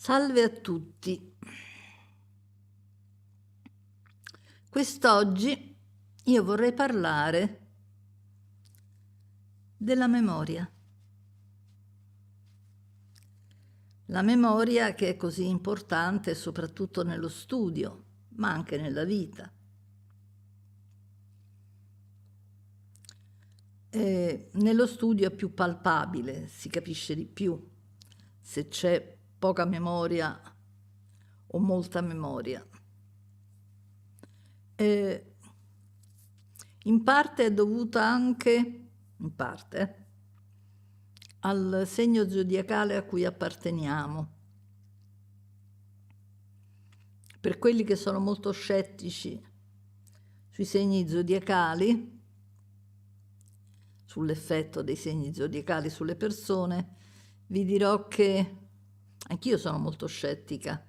Salve a tutti. Quest'oggi io vorrei parlare della memoria. La memoria che è così importante soprattutto nello studio, ma anche nella vita. Nello studio è più palpabile, si capisce di più se c'è poca memoria o molta memoria. In parte è dovuta anche, al segno zodiacale a cui apparteniamo. Per quelli che sono molto scettici sui segni zodiacali, sull'effetto dei segni zodiacali sulle persone, vi dirò che anch'io sono molto scettica,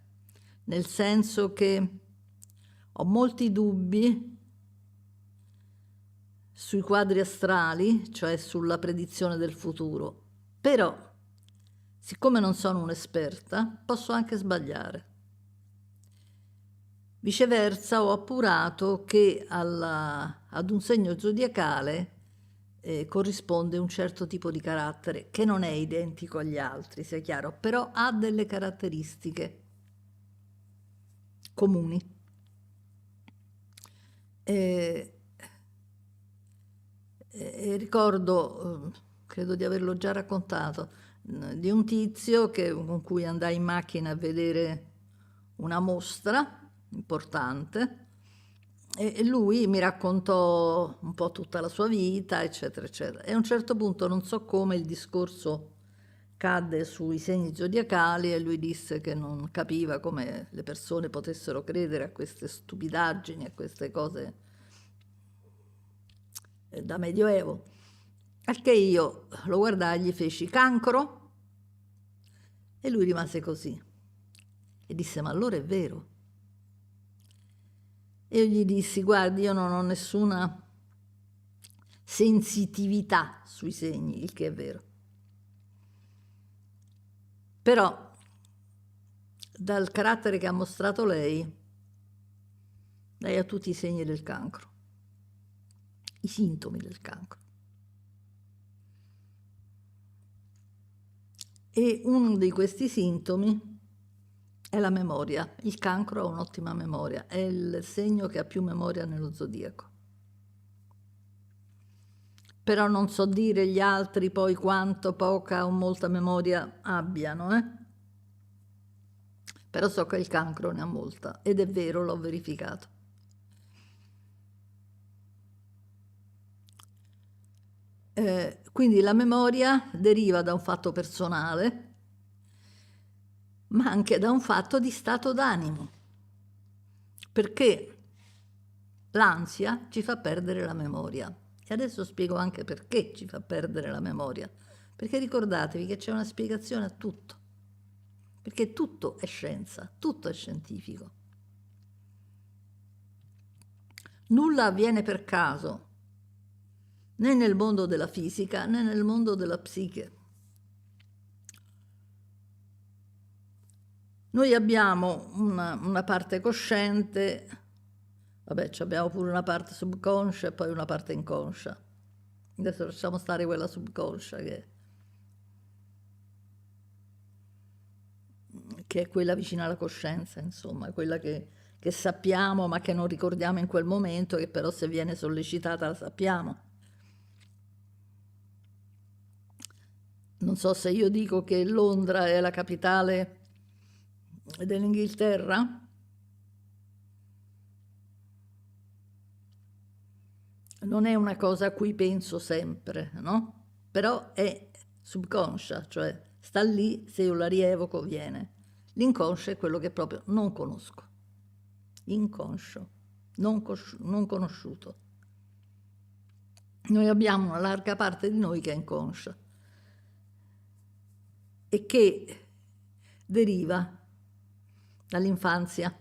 nel senso che ho molti dubbi sui quadri astrali, cioè sulla predizione del futuro. Però, siccome non sono un'esperta, posso anche sbagliare. Viceversa, ho appurato che ad un segno zodiacale corrisponde un certo tipo di carattere, che non è identico agli altri, sia chiaro, però ha delle caratteristiche comuni. Ricordo, credo di averlo già raccontato, di un tizio con cui andai in macchina a vedere una mostra importante e lui mi raccontò un po' tutta la sua vita, eccetera, eccetera. E a un certo punto, non so come, il discorso cadde sui segni zodiacali e lui disse che non capiva come le persone potessero credere a queste stupidaggini, a queste cose da medioevo. Al che io lo guardai e gli feci: cancro? E lui rimase così e disse: ma allora è vero? E io gli dissi: guardi, io non ho nessuna sensitività sui segni, il che è vero. Però dal carattere che ha mostrato lei ha tutti i segni del cancro, i sintomi del cancro. E uno di questi sintomi è la memoria. Il cancro ha un'ottima memoria, è il segno che ha più memoria nello zodiaco. Però non so dire gli altri poi quanto poca o molta memoria abbiano, Però so che il cancro ne ha molta, ed è vero, l'ho verificato. Quindi la memoria deriva da un fatto personale, ma anche da un fatto di stato d'animo, perché l'ansia ci fa perdere la memoria. E adesso spiego anche perché ci fa perdere la memoria. Perché ricordatevi che c'è una spiegazione a tutto. Perché tutto è scienza, tutto è scientifico. Nulla avviene per caso, né nel mondo della fisica né nel mondo della psiche. Noi abbiamo una parte cosciente, vabbè, abbiamo pure una parte subconscia e poi una parte inconscia. Adesso lasciamo stare quella subconscia che è quella vicina alla coscienza, insomma, quella che sappiamo ma che non ricordiamo in quel momento, che però se viene sollecitata la sappiamo. Non so se io dico che Londra è la capitale dell'Inghilterra, non è una cosa a cui penso sempre, no? Però è subconscia, cioè sta lì, se io la rievoco viene. L'inconscio è quello che proprio non conosco, inconscio, non conosciuto. Noi abbiamo una larga parte di noi che è inconscia e che deriva dall'infanzia,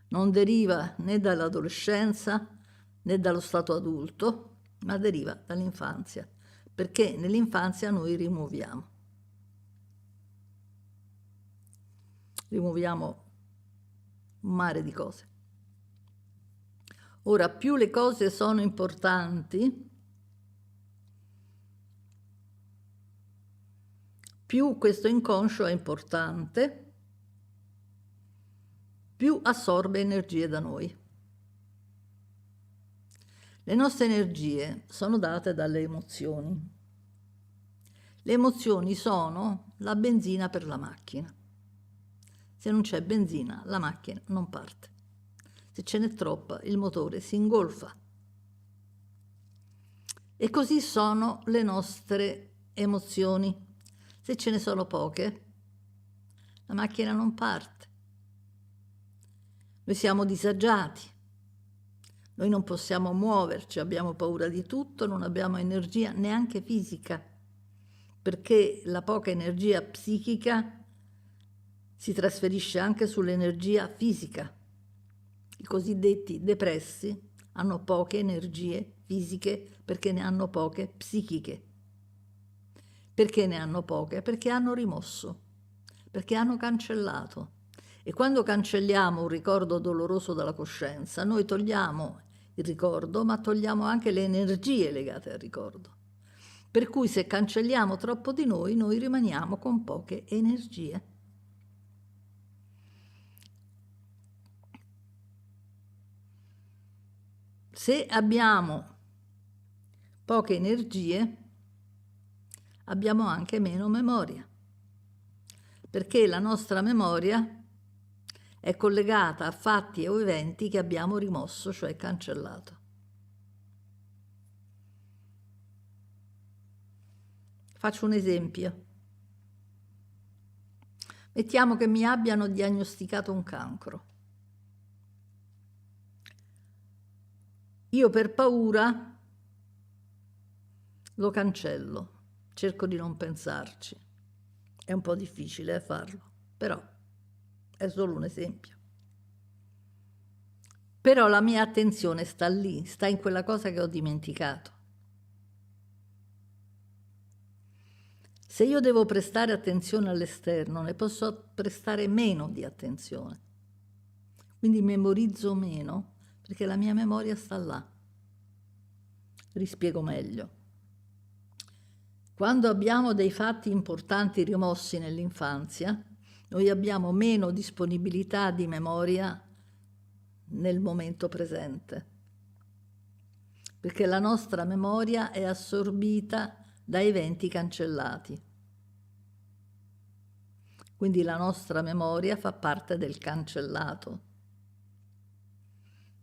non deriva né dall'adolescenza né dallo stato adulto, ma deriva dall'infanzia, perché nell'infanzia noi rimuoviamo. rimuoviamo un mare di cose. Ora, più le cose sono importanti, più questo inconscio è importante, più assorbe energie da noi. Le nostre energie sono date dalle emozioni. Le emozioni sono la benzina per la macchina. Se non c'è benzina, la macchina non parte. Se ce n'è troppa, il motore si ingolfa. E così sono le nostre emozioni. Se ce ne sono poche, la macchina non parte. Noi siamo disagiati, noi non possiamo muoverci, abbiamo paura di tutto, non abbiamo energia neanche fisica, perché la poca energia psichica si trasferisce anche sull'energia fisica. I cosiddetti depressi hanno poche energie fisiche perché ne hanno poche psichiche. Perché ne hanno poche? Perché hanno rimosso, perché hanno cancellato. E quando cancelliamo un ricordo doloroso dalla coscienza, noi togliamo il ricordo, ma togliamo anche le energie legate al ricordo. Per cui se cancelliamo troppo di noi rimaniamo con poche energie. Se abbiamo poche energie, abbiamo anche meno memoria, perché la nostra memoria è collegata a fatti o eventi che abbiamo rimosso, cioè cancellato. Faccio un esempio. Mettiamo che mi abbiano diagnosticato un cancro. Io per paura lo cancello, cerco di non pensarci. È un po' difficile farlo, però è solo un esempio. Però la mia attenzione sta lì, sta in quella cosa che ho dimenticato. Se io devo prestare attenzione all'esterno, ne posso prestare meno di attenzione. Quindi memorizzo meno, perché la mia memoria sta là. Rispiego meglio. Quando abbiamo dei fatti importanti rimossi nell'infanzia, noi abbiamo meno disponibilità di memoria nel momento presente, perché la nostra memoria è assorbita da eventi cancellati. Quindi la nostra memoria fa parte del cancellato,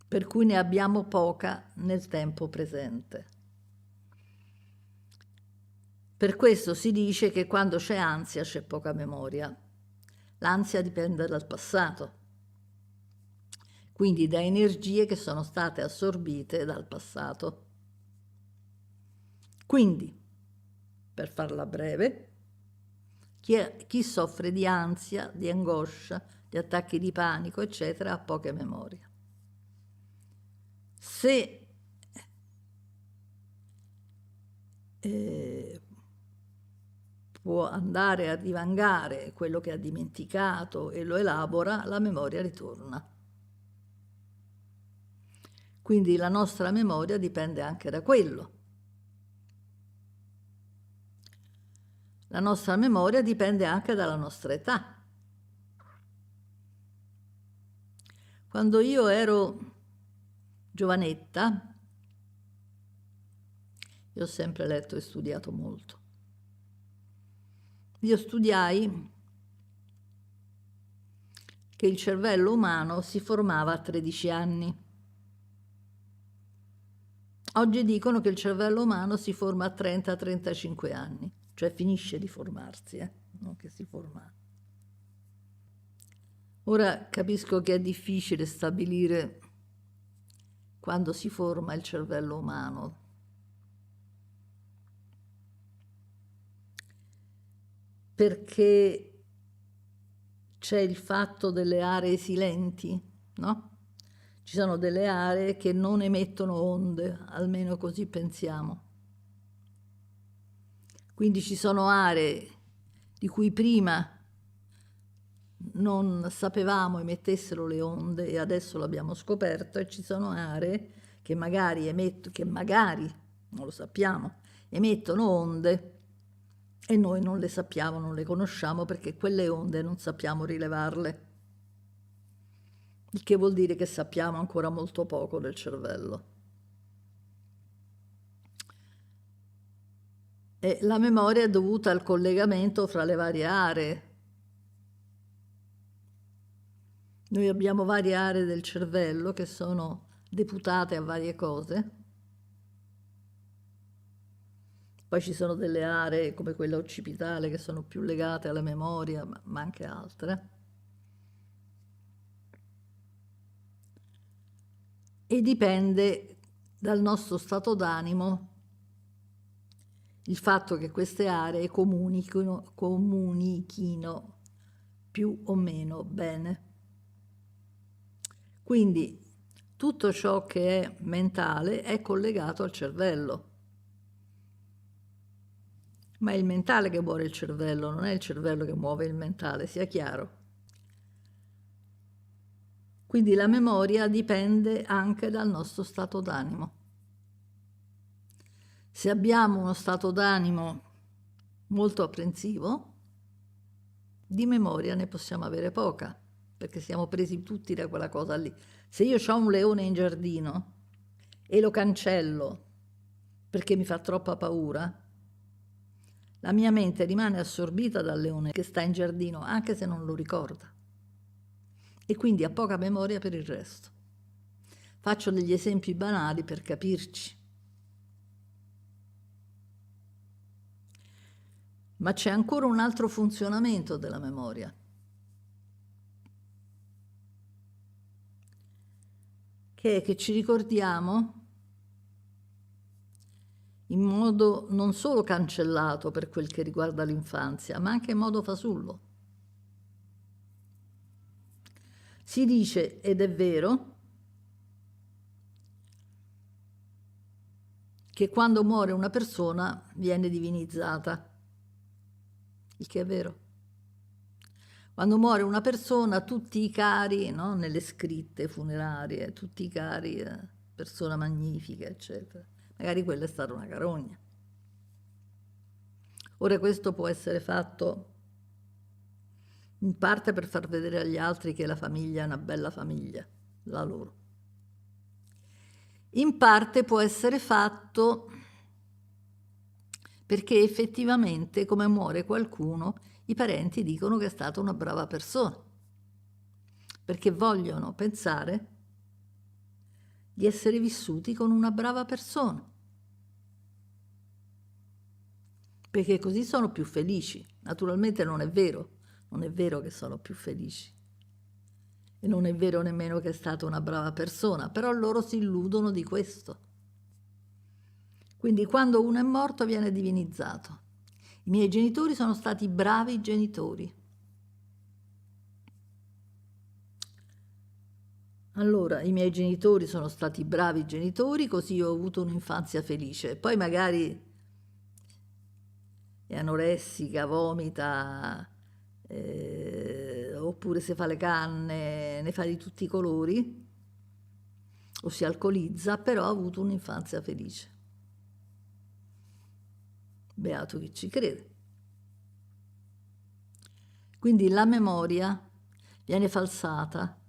per cui ne abbiamo poca nel tempo presente. Per questo si dice che quando c'è ansia c'è poca memoria. L'ansia dipende dal passato, quindi da energie che sono state assorbite dal passato. Quindi, per farla breve, chi soffre di ansia, di angoscia, di attacchi di panico, eccetera, ha poche memorie. Se può andare a divangare quello che ha dimenticato e lo elabora, la memoria ritorna. Quindi la nostra memoria dipende anche da quello. La nostra memoria dipende anche dalla nostra età. Quando io ero giovanetta, io ho sempre letto e studiato molto. Io studiai che il cervello umano si formava a 13 anni. Oggi dicono che il cervello umano si forma a 30-35 anni, cioè finisce di formarsi, non che si forma. Ora capisco che è difficile stabilire quando si forma il cervello umano. Perché c'è il fatto delle aree silenti, no? Ci sono delle aree che non emettono onde, almeno così pensiamo. Quindi ci sono aree di cui prima non sapevamo emettessero le onde e adesso l'abbiamo scoperto, e ci sono aree che magari non lo sappiamo, emettono onde e noi non le sappiamo, non le conosciamo perché quelle onde non sappiamo rilevarle. Il che vuol dire che sappiamo ancora molto poco del cervello. E la memoria è dovuta al collegamento fra le varie aree. Noi abbiamo varie aree del cervello che sono deputate a varie cose. Poi ci sono delle aree come quella occipitale che sono più legate alla memoria, ma anche altre. E dipende dal nostro stato d'animo il fatto che queste aree comunichino più o meno bene. Quindi tutto ciò che è mentale è collegato al cervello. Ma è il mentale che muove il cervello, non è il cervello che muove il mentale, sia chiaro. Quindi la memoria dipende anche dal nostro stato d'animo. Se abbiamo uno stato d'animo molto apprensivo, di memoria ne possiamo avere poca, perché siamo presi tutti da quella cosa lì. Se io ho un leone in giardino e lo cancello perché mi fa troppa paura, la mia mente rimane assorbita dal leone che sta in giardino, anche se non lo ricorda. E quindi ha poca memoria per il resto. Faccio degli esempi banali per capirci. Ma c'è ancora un altro funzionamento della memoria. Che è che ci ricordiamo in modo non solo cancellato per quel che riguarda l'infanzia, ma anche in modo fasullo. Si dice, ed è vero, che quando muore una persona viene divinizzata, il che è vero. Quando muore una persona, tutti i cari, no, nelle scritte funerarie, tutti i cari, persona magnifica, eccetera. Magari quella è stata una carogna. Ora questo può essere fatto in parte per far vedere agli altri che la famiglia è una bella famiglia, la loro. In parte può essere fatto perché effettivamente, come muore qualcuno, i parenti dicono che è stata una brava persona, perché vogliono pensare di essere vissuti con una brava persona, perché così sono più felici. Naturalmente non è vero che sono più felici e non è vero nemmeno che è stata una brava persona, però loro si illudono di questo. Quindi quando uno è morto viene divinizzato. I miei genitori sono stati bravi genitori. Allora, i miei genitori sono stati bravi genitori, così io ho avuto un'infanzia felice. Poi magari è anoressica, vomita, oppure se fa le canne, ne fa di tutti i colori, o si alcolizza, però ha avuto un'infanzia felice. Beato chi ci crede. Quindi la memoria viene falsata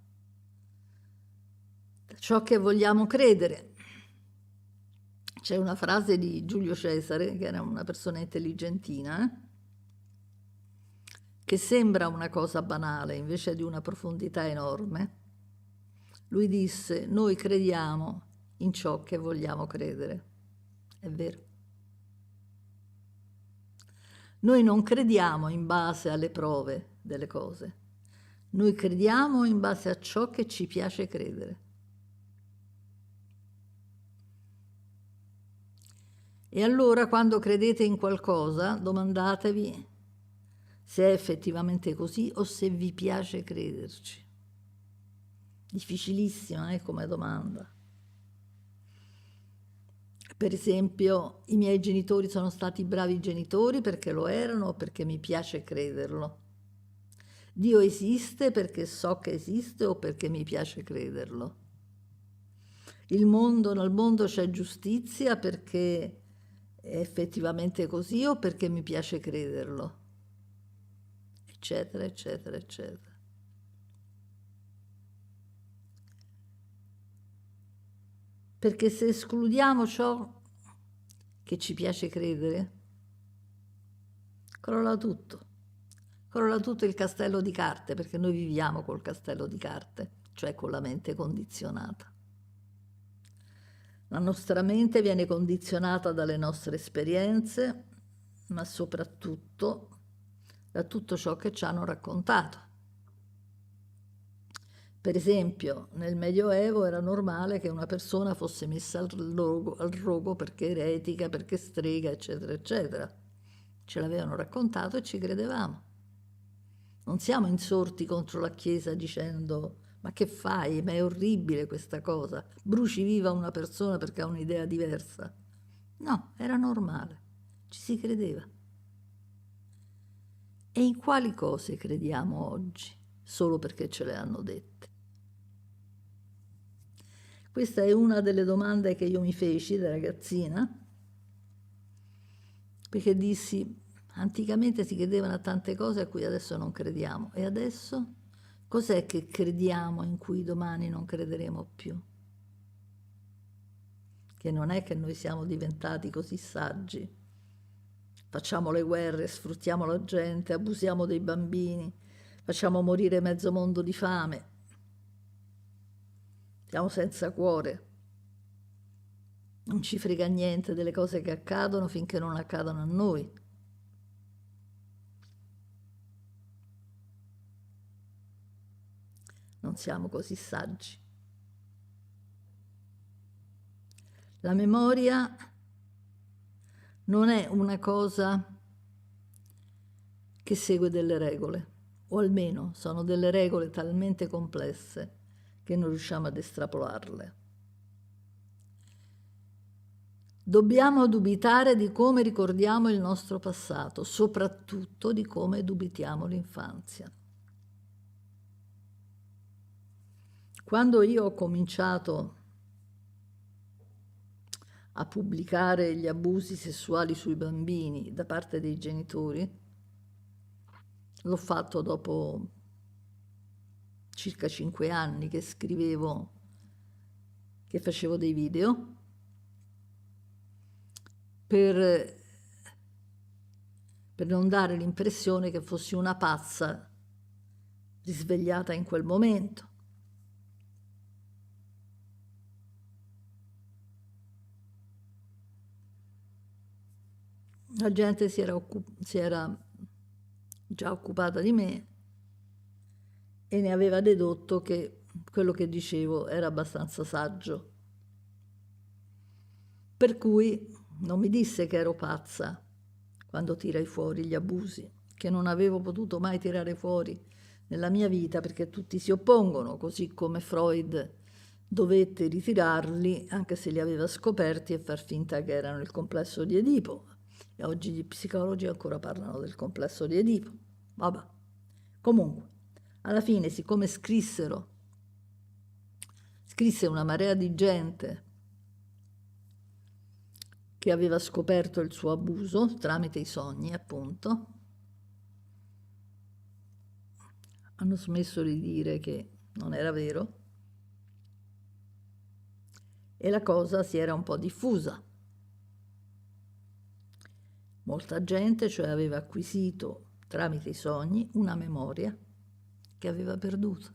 da ciò che vogliamo credere. C'è una frase di Giulio Cesare, che era una persona intelligentina, che sembra una cosa banale, invece di una profondità enorme. Lui disse: noi crediamo in ciò che vogliamo credere. È vero. Noi non crediamo in base alle prove delle cose, noi crediamo in base a ciò che ci piace credere. E allora, quando credete in qualcosa, domandatevi se è effettivamente così o se vi piace crederci. Difficilissima, come domanda. Per esempio, i miei genitori sono stati bravi genitori perché lo erano o perché mi piace crederlo. Dio esiste perché so che esiste o perché mi piace crederlo. Nel mondo c'è giustizia perché è effettivamente così o perché mi piace crederlo, eccetera, eccetera, eccetera. Perché se escludiamo ciò che ci piace credere, crolla tutto. Crolla tutto il castello di carte, perché noi viviamo col castello di carte, cioè con la mente condizionata. La nostra mente viene condizionata dalle nostre esperienze, ma soprattutto da tutto ciò che ci hanno raccontato. Per esempio, nel Medioevo era normale che una persona fosse messa al rogo perché eretica, perché strega, eccetera, eccetera. Ce l'avevano raccontato e ci credevamo. Non siamo insorti contro la Chiesa dicendo ma che fai? Ma è orribile questa cosa. Bruci viva una persona perché ha un'idea diversa. No, era normale. Ci si credeva. E in quali cose crediamo oggi? Solo perché ce le hanno dette. Questa è una delle domande che io mi feci da ragazzina, perché dissi, anticamente si credevano a tante cose a cui adesso non crediamo, e adesso cos'è che crediamo in cui domani non crederemo più? Che non è che noi siamo diventati così saggi, facciamo le guerre, sfruttiamo la gente, abusiamo dei bambini, facciamo morire mezzo mondo di fame, siamo senza cuore. Non ci frega niente delle cose che accadono finché non accadono a noi. Non siamo così saggi. La memoria non è una cosa che segue delle regole, o almeno sono delle regole talmente complesse che non riusciamo ad estrapolarle. Dobbiamo dubitare di come ricordiamo il nostro passato, soprattutto di come dubitiamo l'infanzia. Quando io ho cominciato a pubblicare gli abusi sessuali sui bambini da parte dei genitori, l'ho fatto dopo circa 5 anni che scrivevo, che facevo dei video, per non dare l'impressione che fossi una pazza risvegliata in quel momento. La gente si era già occupata di me e ne aveva dedotto che quello che dicevo era abbastanza saggio. Per cui non mi disse che ero pazza quando tirai fuori gli abusi, che non avevo potuto mai tirare fuori nella mia vita perché tutti si oppongono, così come Freud dovette ritirarli anche se li aveva scoperti e far finta che erano il complesso di Edipo. E oggi gli psicologi ancora parlano del complesso di Edipo. Vabbè. Comunque, alla fine, siccome scrisse una marea di gente che aveva scoperto il suo abuso tramite i sogni, appunto, hanno smesso di dire che non era vero e la cosa si era un po' diffusa. Molta gente, cioè, aveva acquisito tramite i sogni una memoria che aveva perduto.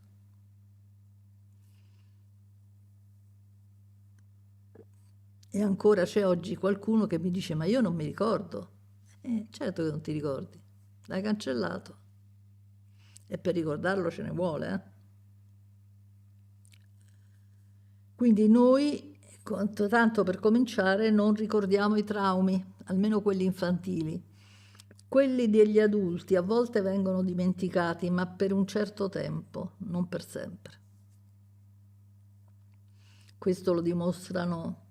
E ancora c'è oggi qualcuno che mi dice ma io non mi ricordo. Certo che non ti ricordi, l'hai cancellato. E per ricordarlo ce ne vuole, eh? Quindi noi, tanto per cominciare, non ricordiamo i traumi, almeno quelli infantili. Quelli degli adulti a volte vengono dimenticati, ma per un certo tempo, non per sempre. Questo lo dimostrano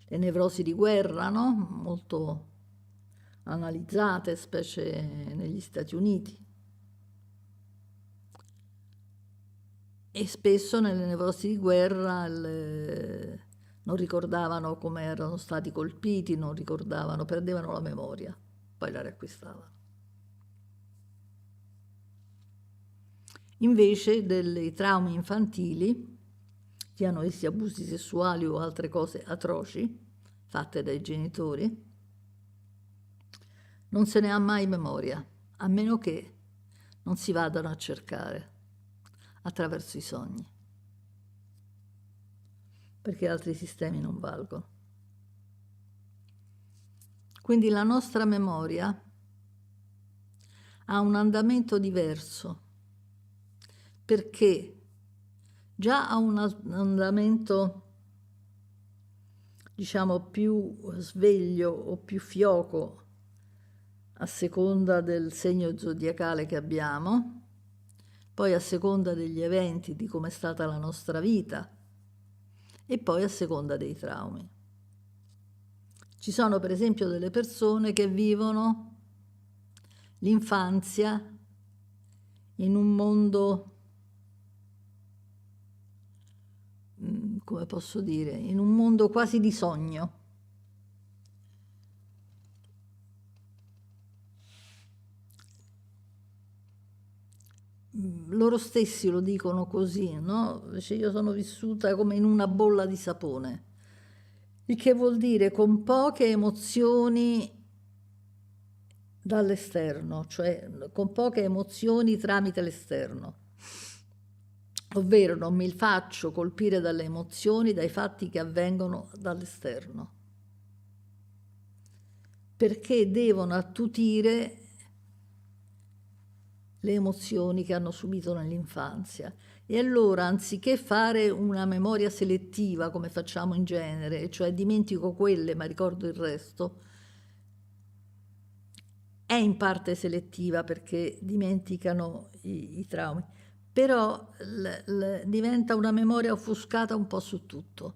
le nevrosi di guerra, no? Molto analizzate, specie negli Stati Uniti. e spesso nelle nevrosi di guerra non ricordavano come erano stati colpiti, non ricordavano, perdevano la memoria, poi la riacquistavano. Invece dei traumi infantili, siano essi abusi sessuali o altre cose atroci fatte dai genitori, non se ne ha mai memoria, a meno che non si vadano a cercare attraverso i sogni, perché altri sistemi non valgono. Quindi la nostra memoria ha un andamento diverso, perché già ha un andamento, diciamo, più sveglio o più fioco a seconda del segno zodiacale che abbiamo, poi a seconda degli eventi, di come è stata la nostra vita e poi a seconda dei traumi. Ci sono per esempio delle persone che vivono l'infanzia in un mondo, come posso dire, in un mondo quasi di sogno. Loro stessi lo dicono così, no? Cioè, io sono vissuta come in una bolla di sapone, il che vuol dire con poche emozioni dall'esterno, cioè con poche emozioni tramite l'esterno, ovvero non mi faccio colpire dalle emozioni, dai fatti che avvengono dall'esterno, perché devono attutire le emozioni che hanno subito nell'infanzia. E allora, anziché fare una memoria selettiva come facciamo in genere, cioè dimentico quelle ma ricordo il resto, è in parte selettiva perché dimenticano i traumi, però diventa una memoria offuscata un po' su tutto.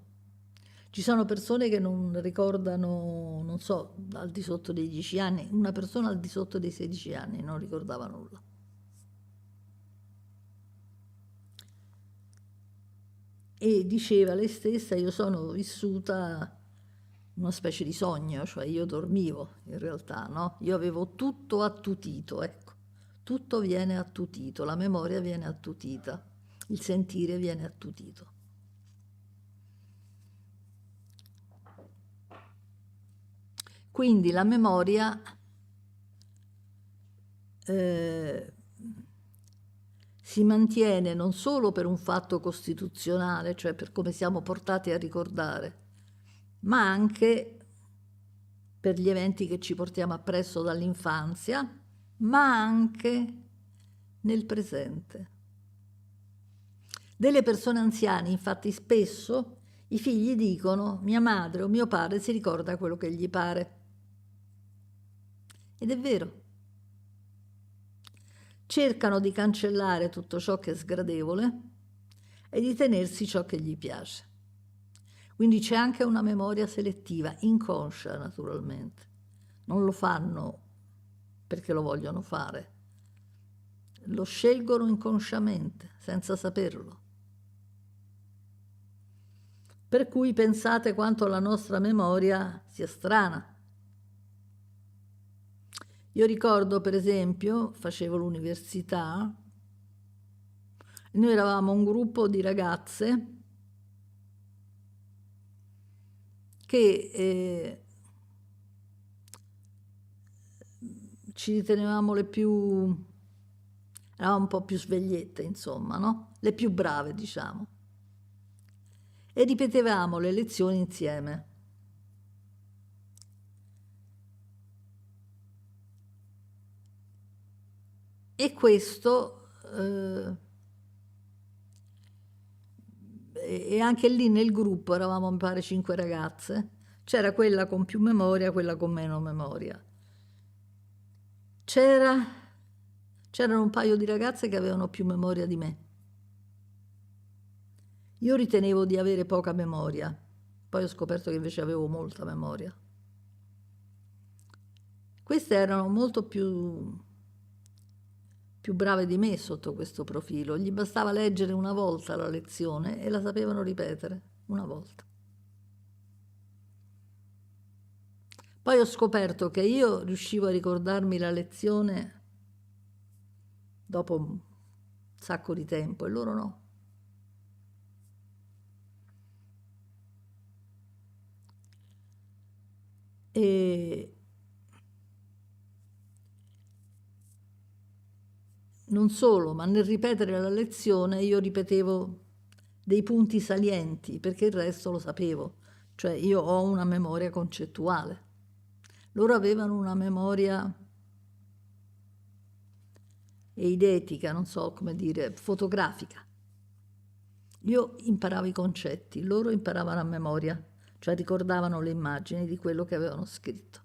Ci sono persone che non ricordano, non so, al di sotto dei 10 anni, una persona al di sotto dei 16 anni non ricordava nulla. E diceva lei stessa, io sono vissuta una specie di sogno, cioè io dormivo in realtà, no? Io avevo tutto attutito, ecco, tutto viene attutito, la memoria viene attutita, il sentire viene attutito. Quindi la memoria si mantiene non solo per un fatto costituzionale, cioè per come siamo portati a ricordare, ma anche per gli eventi che ci portiamo appresso dall'infanzia, ma anche nel presente. Delle persone anziane, infatti, spesso i figli dicono: mia madre o mio padre si ricorda quello che gli pare. Ed è vero. Cercano di cancellare tutto ciò che è sgradevole e di tenersi ciò che gli piace. Quindi c'è anche una memoria selettiva, inconscia naturalmente. Non lo fanno perché lo vogliono fare, lo scelgono inconsciamente, senza saperlo. Per cui pensate quanto la nostra memoria sia strana. Io ricordo, per esempio, facevo l'università, noi eravamo un gruppo di ragazze che ci ritenevamo le più, eravamo un po' più svegliette, insomma, no? Le più brave, diciamo. E ripetevamo le lezioni insieme. E questo, e anche lì nel gruppo eravamo, mi pare, 5 ragazze, c'era quella con più memoria, quella con meno memoria. C'erano un paio di ragazze che avevano più memoria di me. Io ritenevo di avere poca memoria, poi ho scoperto che invece avevo molta memoria. Queste erano molto più più brave di me sotto questo profilo. Gli bastava leggere una volta la lezione e la sapevano ripetere una volta. Poi ho scoperto che io riuscivo a ricordarmi la lezione dopo un sacco di tempo e loro no. E non solo, ma nel ripetere la lezione io ripetevo dei punti salienti, perché il resto lo sapevo. Cioè io ho una memoria concettuale. Loro avevano una memoria eidetica, non so come dire, fotografica. Io imparavo i concetti, loro imparavano a memoria, cioè ricordavano le immagini di quello che avevano scritto,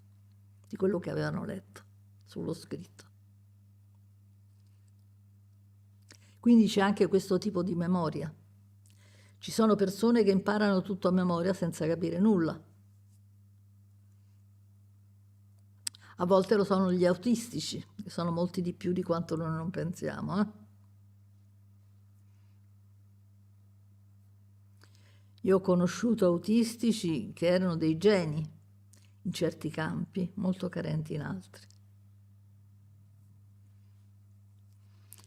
di quello che avevano letto sullo scritto. Quindi c'è anche questo tipo di memoria. Ci sono persone che imparano tutto a memoria senza capire nulla. A volte lo sono gli autistici, che sono molti di più di quanto noi non pensiamo. Io ho conosciuto autistici che erano dei geni in certi campi, molto carenti in altri.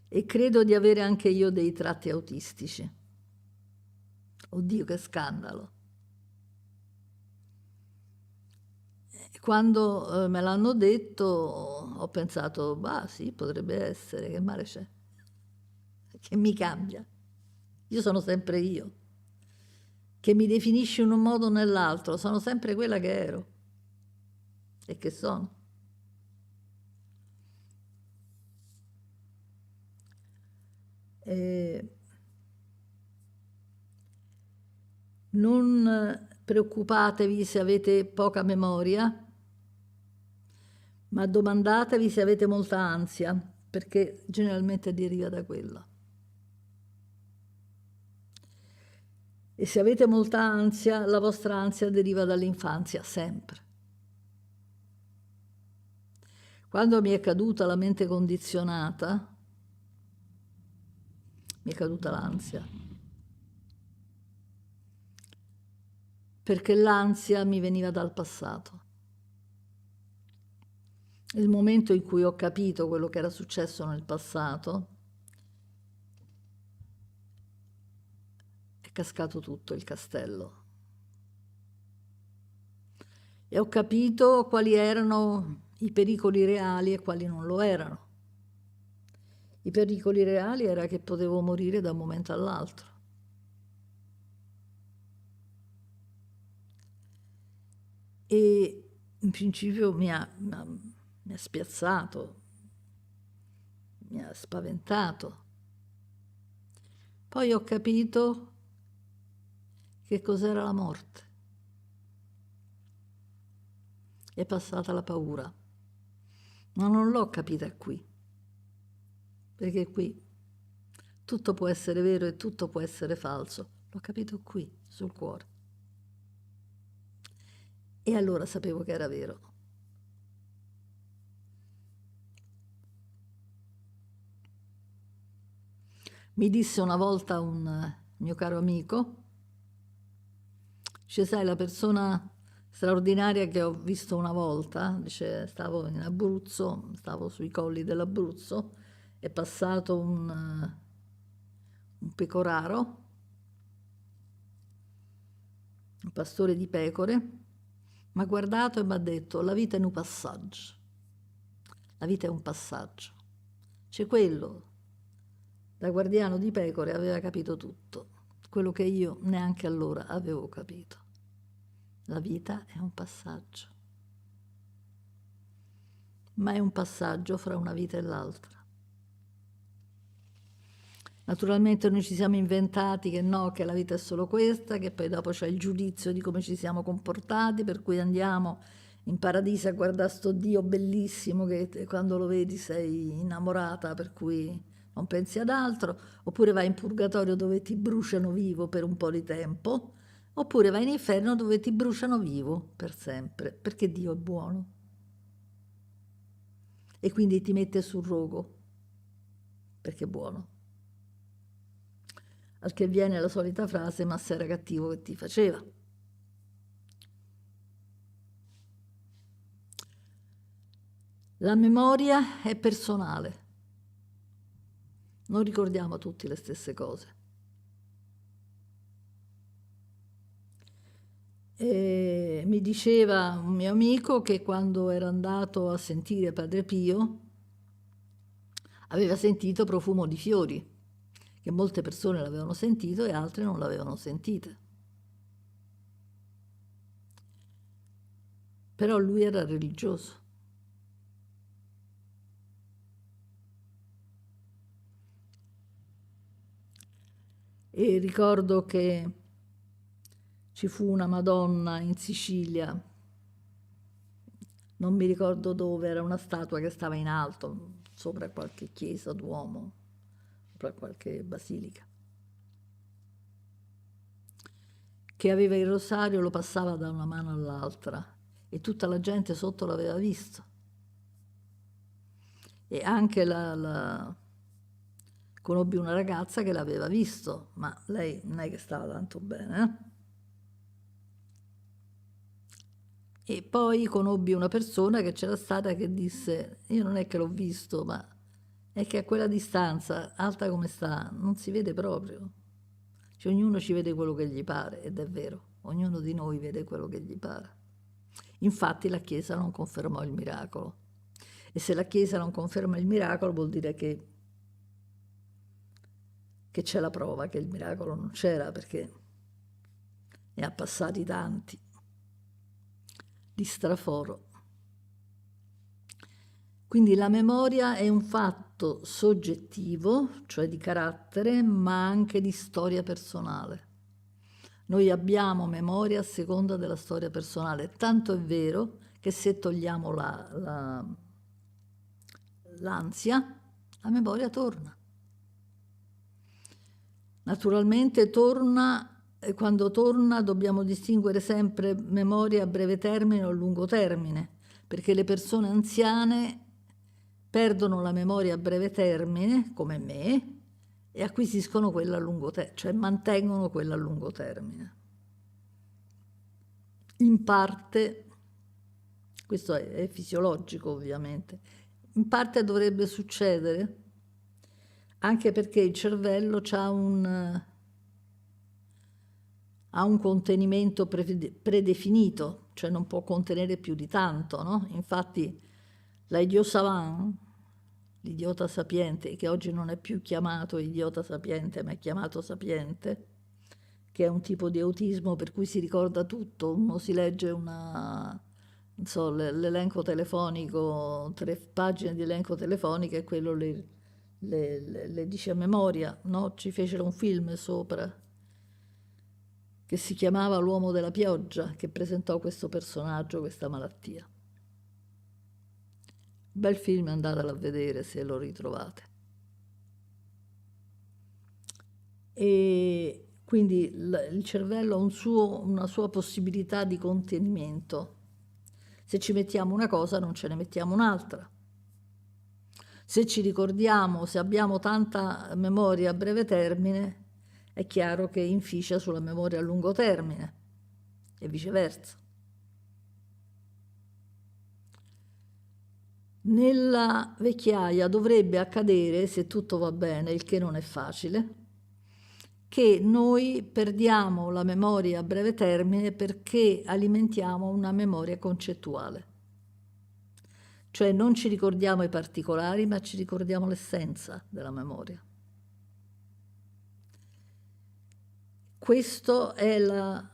E credo di avere anche io dei tratti autistici. Oddio, che scandalo! Quando me l'hanno detto ho pensato, bah sì, potrebbe essere, che male c'è? Che mi cambia? Io sono sempre io. Che mi definisce in un modo o nell'altro, sono sempre quella che ero e che sono. Non preoccupatevi se avete poca memoria, ma domandatevi se avete molta ansia, perché generalmente deriva da quella. E se avete molta ansia, la vostra ansia deriva dall'infanzia, sempre. Quando mi è caduta la mente condizionata, mi è caduta l'ansia. Perché l'ansia mi veniva dal passato. Il momento in cui ho capito quello che era successo nel passato, è cascato tutto il castello. E ho capito quali erano i pericoli reali e quali non lo erano. I pericoli reali era che potevo morire da un momento all'altro. E in principio mi ha spiazzato, mi ha spaventato. Poi ho capito che cos'era la morte. È passata la paura, ma non l'ho capita qui, perché qui tutto può essere vero e tutto può essere falso. L'ho capito qui, sul cuore. E allora sapevo che era vero. Mi disse una volta un mio caro amico, dice, sai, la persona straordinaria che ho visto una volta, dice, stavo in Abruzzo, stavo sui colli dell'Abruzzo, è passato un pecoraro, un pastore di pecore, mi ha guardato e mi ha detto, la vita è un passaggio, la vita è un passaggio. C'è quello, da guardiano di pecore, aveva capito tutto, quello che io neanche allora avevo capito. La vita è un passaggio, ma è un passaggio fra una vita e l'altra. Naturalmente noi ci siamo inventati che no, che la vita è solo questa, che poi dopo c'è il giudizio di come ci siamo comportati, per cui andiamo in paradiso a guardare sto Dio bellissimo che quando lo vedi sei innamorata, per cui non pensi ad altro, oppure vai in purgatorio dove ti bruciano vivo per un po' di tempo, oppure vai in inferno dove ti bruciano vivo per sempre, perché Dio è buono. E quindi ti mette sul rogo. perché è buono. Al che viene la solita frase: ma se era cattivo che ti faceva? La memoria è personale, non ricordiamo tutti le stesse cose. E mi diceva un mio amico che quando era andato a sentire Padre Pio aveva sentito profumo di fiori, che molte persone l'avevano sentito e altre non l'avevano sentito. Però lui era religioso. E ricordo che ci fu una Madonna in Sicilia, non mi ricordo dove, era una statua che stava in alto, sopra qualche chiesa Duomo, sopra qualche basilica, che aveva il rosario, lo passava da una mano all'altra e tutta la gente sotto l'aveva visto. E anche conobbi una ragazza che l'aveva visto, ma lei non è che stava tanto bene, eh? E poi conobbi una persona che c'era stata che disse: io non è che l'ho visto, ma è che a quella distanza, alta come sta, non si vede proprio. Cioè, ognuno ci vede quello che gli pare, ed è vero, ognuno di noi vede quello che gli pare. Infatti la Chiesa non confermò il miracolo. E se la Chiesa non conferma il miracolo vuol dire che c'è la prova che il miracolo non c'era, perché ne ha passati tanti di straforo. Quindi la memoria è un fatto soggettivo, cioè di carattere, ma anche di storia personale. Noi abbiamo memoria a seconda della storia personale, tanto è vero che se togliamo l'ansia, la memoria torna. Naturalmente torna, e quando torna dobbiamo distinguere sempre memoria a breve termine o a lungo termine, perché le persone anziane perdono la memoria a breve termine, come me, e acquisiscono quella a lungo termine, cioè mantengono quella a lungo termine. In parte, questo è fisiologico ovviamente, in parte dovrebbe succedere, anche perché il cervello ha un contenimento predefinito, cioè non può contenere più di tanto, no? Infatti l'idiot savant, l'idiota sapiente, che oggi non è più chiamato idiota sapiente, ma è chiamato sapiente, che è un tipo di autismo per cui si ricorda tutto, uno si legge non so, l'elenco telefonico, 3 pagine di elenco telefonico e quello le dice a memoria, no? Ci fecero un film sopra che si chiamava L'uomo della pioggia, che presentò questo personaggio, questa malattia. Bel film, andatelo a vedere se lo ritrovate. E quindi il cervello ha una sua possibilità di contenimento. Se ci mettiamo una cosa non ce ne mettiamo un'altra. Se ci ricordiamo, se abbiamo tanta memoria a breve termine, è chiaro che inficia sulla memoria a lungo termine e viceversa. Nella vecchiaia dovrebbe accadere, se tutto va bene, il che non è facile, che noi perdiamo la memoria a breve termine perché alimentiamo una memoria concettuale. Cioè non ci ricordiamo i particolari, ma ci ricordiamo l'essenza della memoria. Questa è la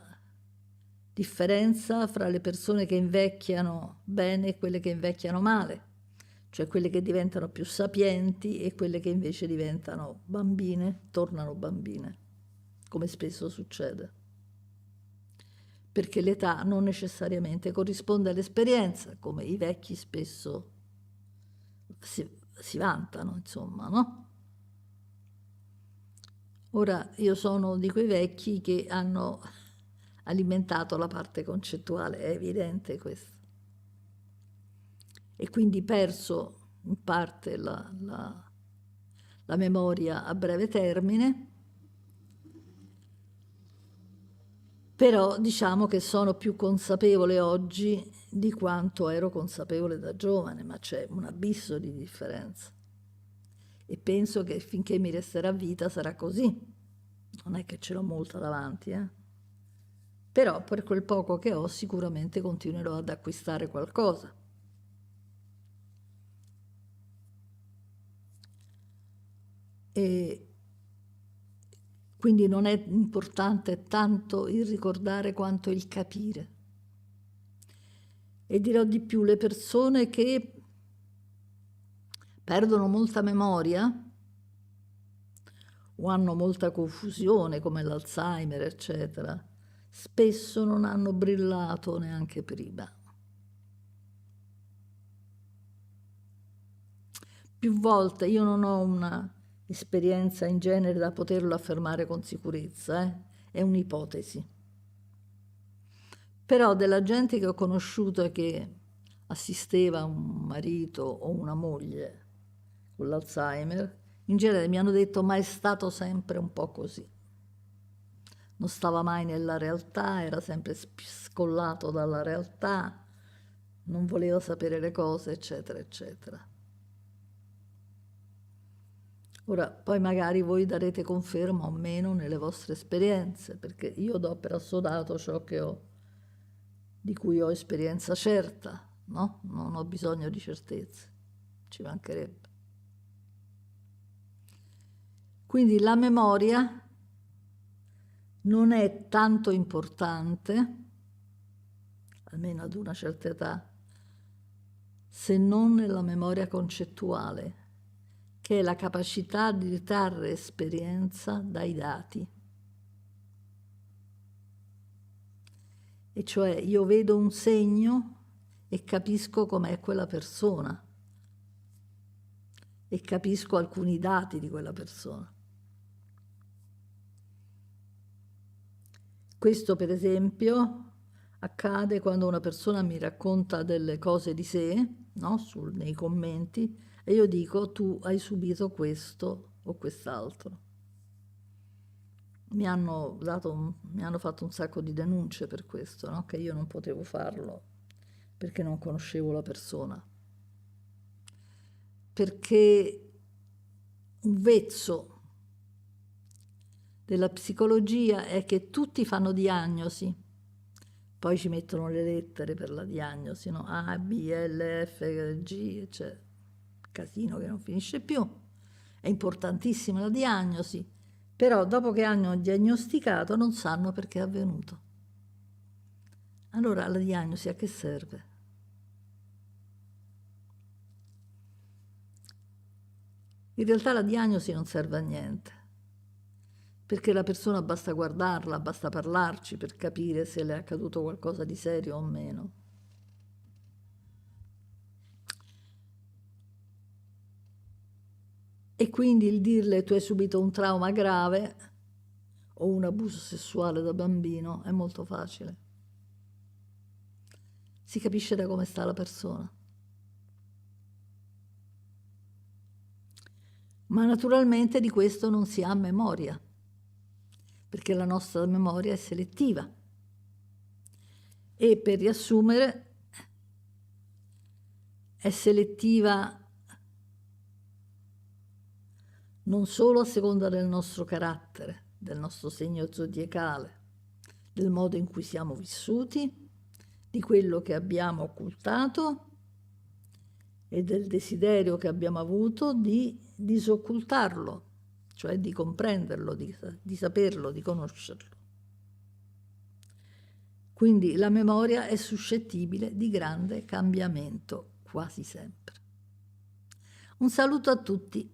differenza fra le persone che invecchiano bene e quelle che invecchiano male, cioè quelle che diventano più sapienti e quelle che invece diventano bambine, tornano bambine, come spesso succede. Perché l'età non necessariamente corrisponde all'esperienza, come i vecchi spesso si vantano, insomma, no? Ora, io sono di quei vecchi che hanno alimentato la parte concettuale, è evidente questo. E quindi perso in parte la la memoria a breve termine, però diciamo che sono più consapevole oggi di quanto ero consapevole da giovane, ma c'è un abisso di differenza. E penso che finché mi resterà vita sarà così. Non è che ce l'ho molta davanti, Però per quel poco che ho sicuramente continuerò ad acquistare qualcosa. E quindi non è importante tanto il ricordare quanto il capire. E dirò di più, le persone che perdono molta memoria o hanno molta confusione, come l'Alzheimer, eccetera, spesso non hanno brillato neanche prima. Più volte, io non ho una esperienza in genere da poterlo affermare con sicurezza, è un'ipotesi. Però della gente che ho conosciuto e che assisteva un marito o una moglie con l'Alzheimer, in genere mi hanno detto: ma è stato sempre un po' così. Non stava mai nella realtà, era sempre scollato dalla realtà, non voleva sapere le cose, eccetera, eccetera. Ora, poi magari voi darete conferma o meno nelle vostre esperienze, perché io do per assodato ciò che ho, di cui ho esperienza certa, no? Non ho bisogno di certezze, ci mancherebbe. Quindi la memoria non è tanto importante, almeno ad una certa età, se non nella memoria concettuale, che è la capacità di trarre esperienza dai dati. E cioè io vedo un segno e capisco com'è quella persona e capisco alcuni dati di quella persona. Questo, per esempio, accade quando una persona mi racconta delle cose di sé, no? Nei commenti, e io dico: tu hai subito questo o quest'altro. Mi hanno fatto un sacco di denunce per questo, no? Che io non potevo farlo perché non conoscevo la persona. Perché un vezzo della psicologia è che tutti fanno diagnosi, poi ci mettono le lettere per la diagnosi, no? A, B, L, F, G, cioè casino che non finisce più. È importantissima la diagnosi, però dopo che hanno diagnosticato non sanno perché è avvenuto. Allora la diagnosi a che serve? In realtà la diagnosi non serve a niente, perché la persona basta guardarla, basta parlarci per capire se le è accaduto qualcosa di serio o meno. E quindi il dirle: tu hai subito un trauma grave o un abuso sessuale da bambino è molto facile. Si capisce da come sta la persona. Ma naturalmente di questo non si ha memoria, perché la nostra memoria è selettiva. E per riassumere, è selettiva non solo a seconda del nostro carattere, del nostro segno zodiacale, del modo in cui siamo vissuti, di quello che abbiamo occultato e del desiderio che abbiamo avuto di disoccultarlo, cioè di comprenderlo, di saperlo, di conoscerlo. Quindi la memoria è suscettibile di grande cambiamento quasi sempre. Un saluto a tutti.